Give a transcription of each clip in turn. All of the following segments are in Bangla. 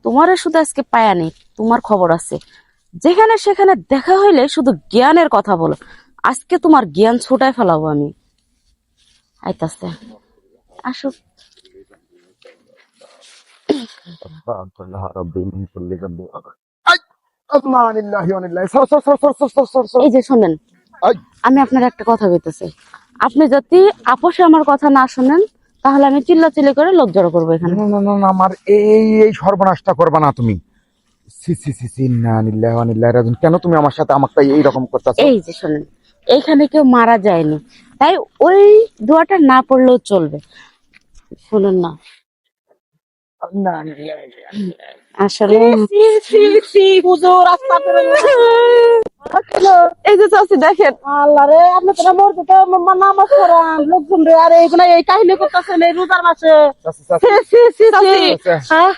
তোমারে শুধু আজকে পায়া নেই, তোমার খবর আছে। যেখানে সেখানে দেখা হইলে শুধু জ্ঞানের কথা বলো। আজকে তোমার জ্ঞান ছুটায় ফেলাবো আমি। আইতাছে, আসো। এই যে শোনেন, আমি আপনার একটা কথা বলতেছি। আপনি যদি আপোষে আমার কথা না শোনেন, তাহলে আমি চিল্লাচিল্লি করে লোক জড়ো করবো এখানে। না না না না, আমার এই এই সর্বনাশটা করবা না তুমি। সি সি সি সি, না নিল্লাহি ওয়া নিল্লাহি রাজিউন। কেন তুমি আমার সাথে আমাকে এইরকম করতেছো? এই যে শোনেন, এইখানে কেউ মারা যায়নি, তাই ওই দোয়াটা না পড়লেও চলবে। শুনুন না, না নিল্লাহি। আসলে হুজুর এই যে চাচি দেখেন, আল্লাহ রে, আপনি তো মসজিদে নামাজ পড়ান লোকজন রে, আর এইগুলা এই কাহিনী করতেছেন এই রোজার মাসে। হ্যাঁ,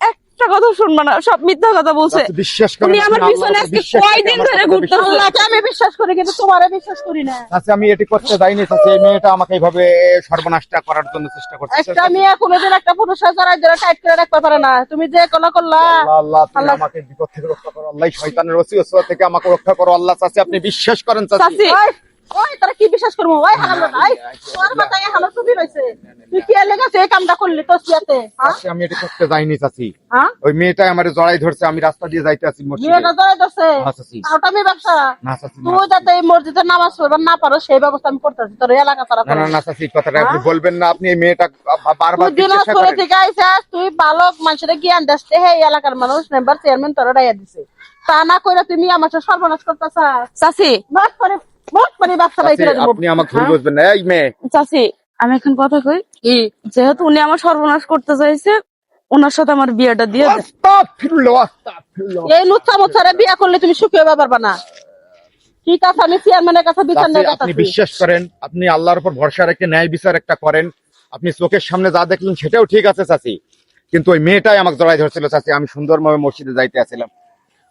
একটা কথা শুনবো না, সব মিথ্যা কথা বলছে। বিশ্বাস করো, উনি আমার পিছনে আজকে কয়দিন ধরে ঘুরতেছে। আল্লাহকে আমি বিশ্বাস করি, কিন্তু তোমারে বিশ্বাস করি না। আচ্ছা, আমি এটি করতে যাইনি। এই মেয়েটা আমাকে এইভাবে সর্বনাশটা করার জন্য চেষ্টা করছে। একটা মেয়ে কোনোদিন একটা পুরুষের জড়াই ধরে টাইট করে রাখতে পারে না। তুমি যে কলা করলা, আল্লাহ তুমি আমাকে বিপদ থেকে রক্ষা করো। আল্লাহ শয়তানের ওসওয়াসা থেকে আমাকে রক্ষা করো। আল্লাহ চাচি, আপনি বিশ্বাস করেন চাচি? চাচি, ওই তারা কি বিশ্বাস করবো? ওই হারাম নাই, তোর মাথায় হালো চুবি রয়েছে। তুই কি লেগেছে এই কামটা করলি তোর সিয়াতে? হ্যাঁ চাচি, আমি এটি করতে যাইনি চাচি। হ্যাঁ, ওই মেয়েটা আমার জড়াই ধরছে, আমি রাস্তা দিয়ে যাইতে আছি মসজিদে। মেয়েটা জড়াই ধরছে, হ্যাঁ চাচি। ওটা আমি ব্যবসা। না চাচি, না। তুই যাতে এই মসজিদে নামাজ পড়বার না পারো সেই ব্যবস্থা আমি করতেছি, তোর এলাকা ছাড়া না না না চাচি, এই কথাটা আপনি বলবেন না। আপনি এই মেয়েটা বারবার তুই জিজ্ঞাসা দিনাজপুর করেন। থেকে আইসাস, তুই বালক মানুষের জ্ঞান দেশতে হে এলাকার মানুষ মেম্বার চেয়ারম্যান তোরা ডাইয়া দিছে, তা না কইরা তুমি আমার সাথে সর্বনাশ করতেছ। চাচি, বাস করে ব্যবসা বাই চাচি, করে দেব। আপনি আমাকে ভুল বুঝবেন না। এই মেয়ে, চাচি, আমি এখন কথা কই, যেহেতু উনি আমার সর্বনাশ করতে চাইছে, ওনার সাথে আমার বিয়েটা দিয়ে দেন। আস্তাগফিরুল্লাহ, আস্তাগফিরুল্লাহ। এই লুচ্চা মুচ্ছারে বিয়া করলে তুমি সুখী হইবা পারবা না। ঠিক আছে, আমি চেয়ারম্যানের কাছে বিচার চাচি, নিয়ে আপনি যাচ্ছি। বিশ্বাস করেন, আপনি আল্লাহর উপর ভরসা রেখে ন্যায় বিচার একটা করেন। আপনি চোখের সামনে যা দেখলেন সেটাও ঠিক আছে চাচি, কিন্তু ওই মেয়েটাই আমাকে জড়াই ধরছিল চাচি। আমি সুন্দরভাবে মসজিদে যাইতে আসছিলাম।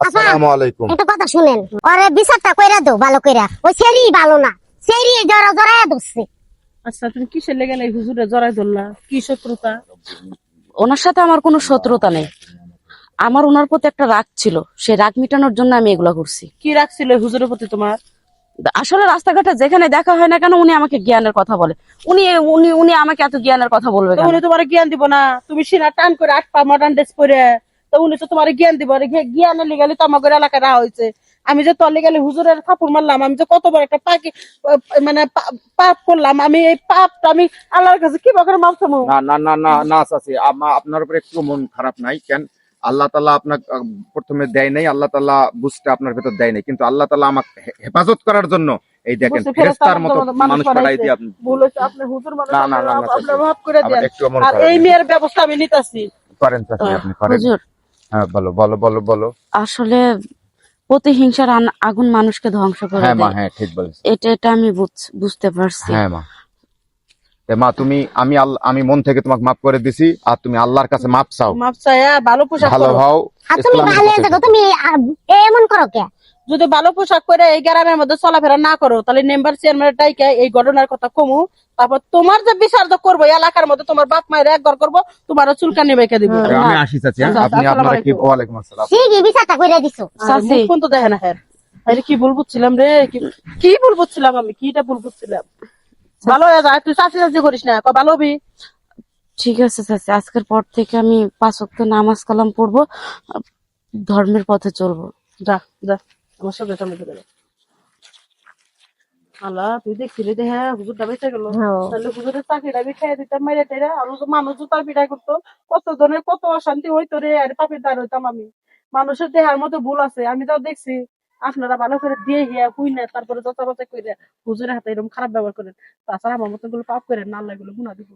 আসসালামু আলাইকুম। একটা কথা শুনেন, ওরে বিচারটা কইরা দাও ভালো কইরা। ওই সেরি ভালো না, সেরি জড়াইয়া ধরছে। আচ্ছা, তুমি কিসের লেগে এই হুজুরে জড়াই ধরলা? কি শত্রুতা? ওনার সাথে আমার কোনো শত্রুতা নেই, আমার ওনার প্রতি একটা রাগ ছিল, সেই রাগ মিটানোর জন্য আমি এগুলা করছি। কি রাখছিল এই হুজুরের প্রতি তোমার? আসলে রাস্তাঘাটে যেখানে দেখা হয় না কেন, উনি আমাকে জ্ঞানের কথা বলে। উনি উনি উনি আমাকে এত জ্ঞানের কথা বলবে তো কেন? উনি তোমার জ্ঞান দিব না? তুমি সিনা টান করে 8 পা মডার্ন ড্রেস পরে, তো উনি তো তোমার জ্ঞান দিব। আর জ্ঞানের লিগালি তো আমাদের এলাকায় রাখা হয়েছে। আমি যে তোর লিগালি হুজুরের থাপুর মারলাম, আমি যে কত বড় একটা পাকি মানে পাপ করলাম, আমি এই পাপটা আমি আল্লাহর কাছে কি বকরে মাপ চাবো? না না না না না চাচি, আপনার উপরে একটু মন খারাপ নাই কেন? আল্লাহ তাআলা আপনাকে প্রথমে দেয় নাই, আল্লাহ তাআলা বুঝতে আপনার ভেতর দেয় নাই, কিন্তু আল্লাহ তাআলা আমাকে হেফাজত করার জন্য এই দেখেন বুঝতে ফেরেশতার মতো ফেরেশতার মানুষ পাঠাই দিয়ে আপনি। ভুল হয়েছে, আপনি হুজুর মানুষ, না না না না আপনি চাচি, মাফ করে আবার দেন। একটু মন আর খারাপ এই মেয়ের ব্যবস্থা আমি নিতেছি। করেন চাচি, আপনি করেন। হুজুর, হ্যাঁ, বলো বলো বলো বলো। আসলে প্রতিহিংসার আগুন মানুষকে ধ্বংস করে হ্যাঁ মা, দেয়। হ্যাঁ ঠিক বলেছেন। এটা আমি বুঝতে পারছি। হ্যাঁ মা, মা তুমি, আমি মন থেকে তোমাকে মাফ করে দিছি। আর তুমি আল্লাহর কাছে মাফ চাও, মাপ চাইয়া ভালো পোশাক ভালো পরো। হও। আর তুমি ইসলামের ভালো পথে থাকো, চলো। তুমি এমন করো কে? যদি ভালো পোশাক পরে এই গ্রামের মধ্যে চলাফেরা না করো, তাহলে মেম্বার চেয়ারম্যানের ডাইকে এই ঘটনার কথা কমু। তারপর তোমার যে বিচার করবো এলাকার মধ্যে, তোমার বাপ মায়ের একবার করবো, তোমারও চুলকানি বেঁকে দিব। আমি আসি চাচি, হ্যাঁ? আপনি আপনারা কি, ওয়ালাইকুম আসসালাম। সেরি বিচারটা কইরা দিছো। চাচি, মুখ তো দেখে না। হ্যাঁ, আরে কি ভুল বুঝছিলাম রে, কি ভুল বুঝছিলাম আমি, কিটা ভুল বুঝছিলাম। ভালো হয়ে যায়, তুই চাচি চাচি করিস না, ভালো হবি। ঠিক আছে চাচি, আজকের পর থেকে আমি 5 ওয়াক্ত নামাজ কালাম পড়বো, ধর্মের পথে চলবো। যা যা, আমার সাথে সামনে চলে যা। আল্লাহ, তুই দেখছিলি যে হ্যাঁ হুজুরটা বেঁচে গেল, তাহলে হুজুরের চাকরিটা আমি খেয়ে দিতাম মেরে টেরে, আর মানুষ জুতার পিঠাই করতো, কত ধরনের কত অশান্তি হইতো রে, আর পাপের দ্বার হইতাম আমি। মানুষের দেহার মতো ভুল আছে, আমি তাও দেখছি। আপনারা ভালো করে দিয়ে গিয়া হুই না, তারপরে যত কথা করে হুজুরের হাতে এরকম খারাপ ব্যবহার করেন। তাছাড়া আমার মতো গুলো পাপ করেন না, আল্লাহ গুলো গুণা দিব।